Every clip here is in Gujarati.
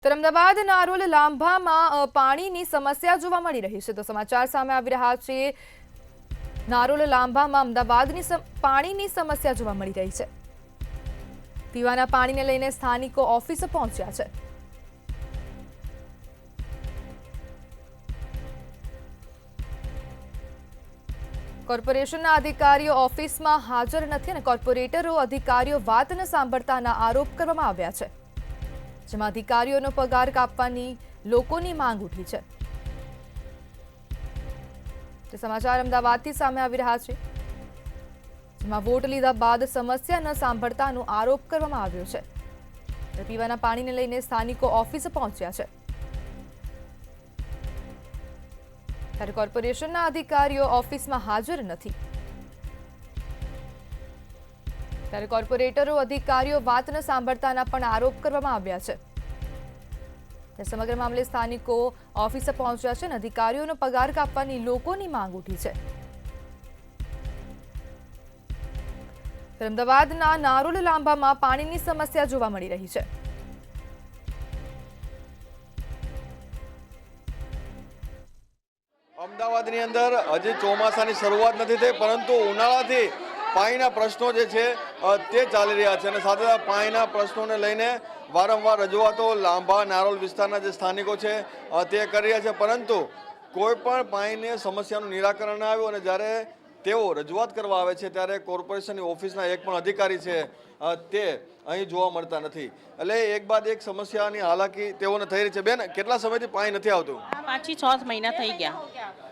તો અમદાવાદ નારોલ લાંભામાં પાણીની સમસ્યા જોવા મળી રહી છે। તો સમાચાર સામે આવી રહ્યા છે। નારોલ લાંભામાં અમદાવાદની પાણીની સમસ્યા જોવા મળી રહી છે। પીવાના પાણીને લઈને સ્થાનિકો ઓફિસે પહોંચ્યા છે। કોર્પોરેશનના અધિકારીઓ ઓફિસમાં હાજર નથી અને કોર્પોરેટરો અધિકારીઓ વાત ન સાંભળતાના આરોપ કરવામાં આવ્યા છે, જેમાં અધિકારીઓનો પગાર કાપવાની લોકોની માંગ ઉઠી છે। તે સમાચાર અમદાવાદથી સામે આવી રહ્યા છે, જેમાં વોટ લીધા બાદ સમસ્યા ન સાંભળતાનો આરોપ કરવામાં આવ્યો છે। પીવાના પાણીને લઈને સ્થાનિકો ઓફિસે પહોંચ્યા છે, ત્યારે કોર્પોરેશનના અધિકારીઓ ઓફિસમાં હાજર નથી। ત્યારે કોર્પોરેટરો અધિકારીઓ વાત ન સાંભળતાના પણ આરોપ કરવામાં આવ્યા છે। સમગ્ર મામલે સ્થાનિકો ઓફિસે પહોંચ્યા છે અને અધિકારીઓનો પગાર કાપવાની લોકોની માંગ ઉઠી છે। અમદાવાદના નારોલ લાંભામાં પાણીની સમસ્યા જોવા મળી રહી છે। અમદાવાદની અંદર હજી ચોમાસાની શરૂઆત નથી થઈ, પરંતુ ઉનાળાથી પાણીના પ્રશ્નો જે છે તે ચાલી રહ્યા છે અને સાથે સાથે પાણીના પ્રશ્નોને લઈને વારંવાર રજૂઆતો લાંભા નારોલ વિસ્તારના જે સ્થાનિકો છે તે કરી રહ્યા છે, પરંતુ કોઈ પણ પાણીની સમસ્યાનું નિરાકરણ ન આવ્યું અને જ્યારે તેઓ રજૂઆત કરવા આવે છે ત્યારે કોર્પોરેશનની ઓફિસના એક પણ અધિકારી છે તે અહીં જોવા મળતા નથી। એટલે એક બાદ એક સમસ્યાની હાલાકી તેઓને થઈ રહી છે। બેન, કેટલા સમયથી પાણી નથી આવતું? 5 થી 6 મહિના થઈ ગયા।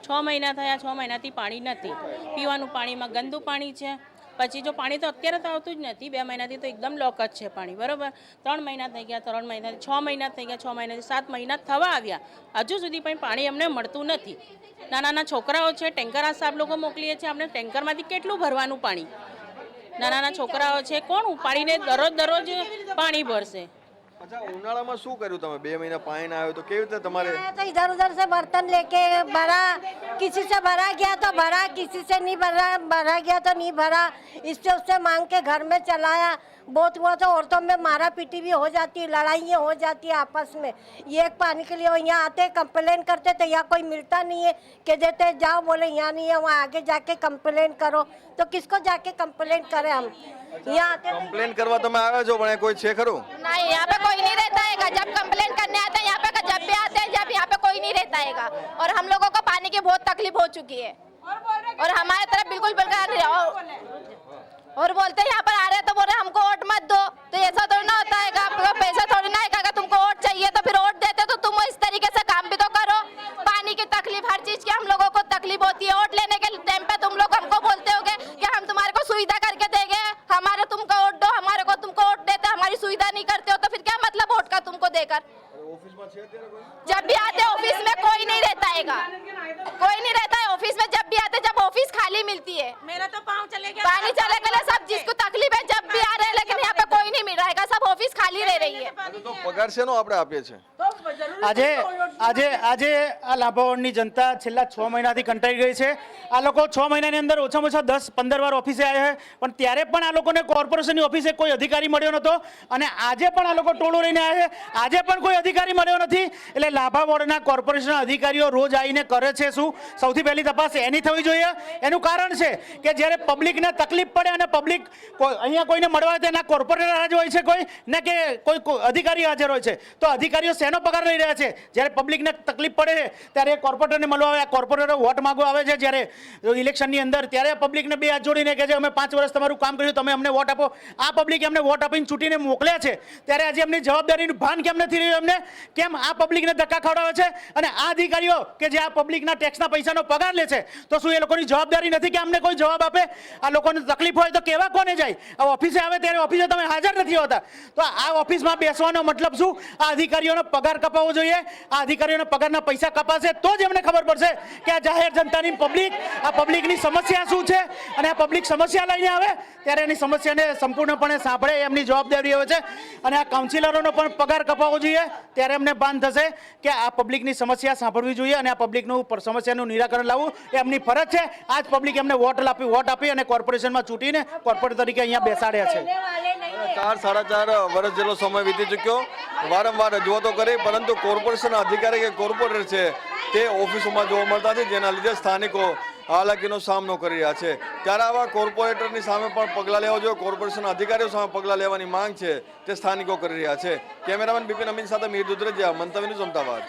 6 મહિના થયા, 6 મહિનાથી પાણી નથી। પીવાનું પાણીમાં ગંદુ પાણી છે। પછી જો પાણી તો અત્યારે તો આવતું જ નથી, 2 મહિનાથી તો એકદમ લોક જ છે પાણી, બરોબર। 3 મહિના થઈ ગયા, 3 મહિનાથી 6 મહિના થઈ ગયા, 6 મહિનાથી 7 મહિના થવા આવ્યા, હજુ સુધી પણ પાણી અમને મળતું નથી। નાના છોકરાઓ છે, ટેન્કર આ સાહેબ લોકો મોકલીએ છીએ, આપણે ટેન્કરમાંથી કેટલું ભરવાનું પાણી? નાના છોકરાઓ છે, કોણ ઉપાડીને દરરોજ પાણી ભરશે? अच्छा, उनाळा શું કર્યું તમે? 2 મહિના પાણી ના આવ્યો તો કેવી રીતે તમારે? तो इधर उधर से बर्तन लेके भरा, किसी से भरा गया तो भरा, किसी से नहीं भरा गया तो नहीं भरा, इससे उससे मांग के घर में चलाया। बहुत हुआ तो औरतों में मारा पीटी भी हो जाती है, लड़ाइयाँ हो जाती है आपस में। ये एक पानी के लिए यहाँ आते कंप्लेन करते तो यहाँ कोई मिलता नहीं है कि देते जाओ, बोले यहाँ नहीं है, वहाँ आगे जाके कंप्लेन करो। तो किसको जाके कंप्लेन करें हम? यहाँ आते कंप्लेन करवा તમે આવ્યા છો પણ કોઈ છે ખરું? नहीं, यहाँ पे कोई नहीं रहता है। जब कंप्लेन करने आते हैं यहाँ पे, जब भी आते हैं, जब यहाँ पे कोई नहीं रहता है। और हम लोगों को पानी की बहुत तकलीफ हो चुकी है और हमारे तरफ बिल्कुल और बोलते हैं यहाँ पर आ रहे तो बोल रहे हमको वोट मत दो। तो ऐसा थोड़ी ना होता है, आपको पैसा थोड़ी ना है। अगर तुमको वोट चाहिए तो फिर वोट देते तो तुम इस तरीके से काम भी तो करो। पानी की तकलीफ, हर चीज की हम लोगों को तकलीफ होती है। वोट लेने के टाइम पे तुम लोग हमको बोलते होगे कि हम तुम्हारे को सुविधा करके देंगे, हमारे तुमको वोट दो, हमारे को तुमको वोट देते, हमारी सुविधा नहीं करते हो, तो फिर क्या मतलब वोट का तुमको देकर? जब भी आते ऑफिस में कोई नहीं रहता है, कोई नहीं रहता है ऑफिस में। जब भी आते, जब ऑफिस खाली मिलती है, मेरा तो पाँव चले गया, पानी चले गए, सब जिसको तकलीफ है जब भी आ रहे हैं, लेकिन यहाँ पे कोई नहीं मिल रहा है, सब ऑफिस खाली रह रही है। તો પગાર શેનો આપણે આપીએ છીએ? આજે આ લાભાવડની જનતા છેલ્લા 6 મહિનાથી કંટાળી ગઈ છે। આ લોકો 6 મહિનાની અંદર ઓછામાં ઓછા 10-15 વાર ઓફિસે આવ્યા છે, પણ ત્યારે પણ આ લોકોને કોર્પોરેશનની ઓફિસે કોઈ અધિકારી મળ્યો નહોતો અને આજે પણ આ લોકો ટોળું લઈને આવ્યા છે, આજે પણ કોઈ અધિકારી મળ્યો નથી। એટલે લાભાવડના કોર્પોરેશનના અધિકારીઓ રોજ આવીને કરે છે શું? સૌથી પહેલી તપાસ એની થવી જોઈએ। એનું કારણ છે કે જ્યારે પબ્લિકને તકલીફ પડે અને પબ્લિક અહીંયા કોઈને મળવા આવે તેના કોર્પોરેટર હાજર હોય છે કોઈ ને કે કોઈ અધિકારી હાજર હોય છે, તો અધિકારીઓ શેનો પગાર લઈ રહ્યા છે? જ્યારે પબ્લિકને તકલીફ પડે છે ત્યારે કોર્પોરેટરને મળવા આવે, કોર્પોરેટર વોટ માંગવા આવે છે જ્યારે ઇલેક્શનની અંદર, ત્યારે પબ્લિકને બે હાથ જોડીને કહે છે અમે 5 વર્ષ તમારું કામ કર્યું, તમે અમને વોટ આપો। આ પબ્લિકે અમને વોટ આપીને ચૂંટીને મોકલ્યા છે, ત્યારે આજે એમની જવાબદારીનું ભાન કેમ નથી રહ્યું એમને? કેમ આ પબ્લિકને ધક્કા ખવડાવે છે? અને આ અધિકારીઓ કે જે આ પબ્લિકના ટેક્સના પૈસાનો પગાર લે છે, તો શું એ લોકોની જવાબદારી નથી કે અમને કોઈ જવાબ આપે? આ લોકોને તકલીફ હોય તો કેવા કોને જાય? આ ઓફિસે આવે ત્યારે ઓફિસે તમે હાજર નથી હોતા, તો આ ઓફિસમાં બેસવાનો મતલબ શું? આ અધિકારીઓનો પગાર કપાવવો જોઈએ, આ અધિકારીઓના પગારના પૈસા કપાશે તો જ એમને ખબર પડશે કે આ જાહેર જનતાની પબ્લિકની સમસ્યા શું છે, અને આ પબ્લિક સમસ્યા લઈને આવે ત્યારે એની સમસ્યાને સંપૂર્ણપણે સાંભળે એમની જવાબદારી હોય છે. અને આ કાઉન્સિલરોનો પણ પગાર કપાવવો જોઈએ, ત્યારે એમને ભાન થશે કે આ પબ્લિકની સમસ્યા સાંભળવી જોઈએ અને આ પબ્લિકનું સમસ્યાનું નિરાકરણ લાવવું એ એમની ફરજ છે. આ જ પબ્લિક એમને વોટ આપી અને કોર્પોરેશનમાં ચૂંટીને કોર્પોરેટર તરીકે અહીંયા બેસાડ્યા છે. 4-4.5 વર્ષ જેટલો સમય વીતી ચૂક્યો, વારંવાર રજૂઆતો કરી, પરંતુ કોર્પોરેશનના અધિકારી કે કોર્પોરેટર છે તે ઓફિસોમાં જોવા મળતા નથી, જેના લીધે સ્થાનિકો હાલાકીનો સામનો કરી રહ્યા છે. ત્યારે આવા કોર્પોરેટરની સામે પણ પગલાં લેવા જોઈએ, કોર્પોરેશનના અધિકારીઓ સામે પગલાં લેવાની માંગ છે તે સ્થાનિકો કરી રહ્યા છે. કેમેરામેન બિપિન અમીન સાથે મીર દુધરેજિયા, મંતવ્ય ન્યૂઝ, અમદાવાદ.